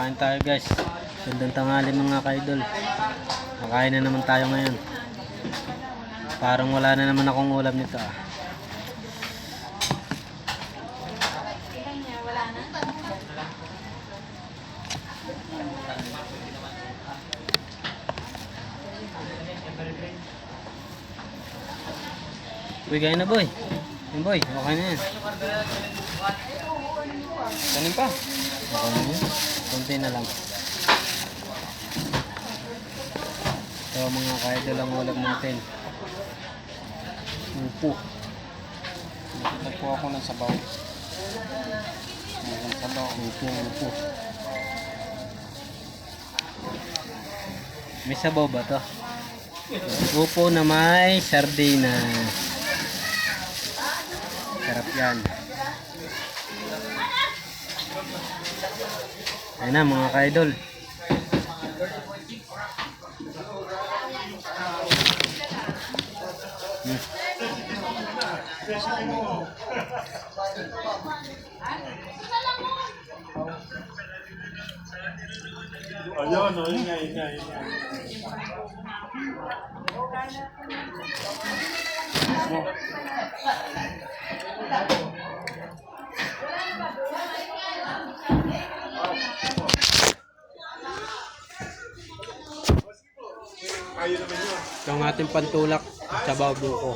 Kain tayo guys. Gandang tanghali mga ka-idol. Makain na naman tayo ngayon. Parang wala na naman akong ulam nito ah. Uy, kain na boy. Yung boy, okay na yan. Kanin pa. Okay na yan. Kunti na lang. So mga ka-idol ang ulam natin. Upo. Nagpo ako ng sabaw. Ng sabaw. Upo. May sabaw ba to? Upo na may sardina. Sarap yan. Ayun na mga ka-idol. Ayun, ingay. Ito ang ating pantulak sa buko.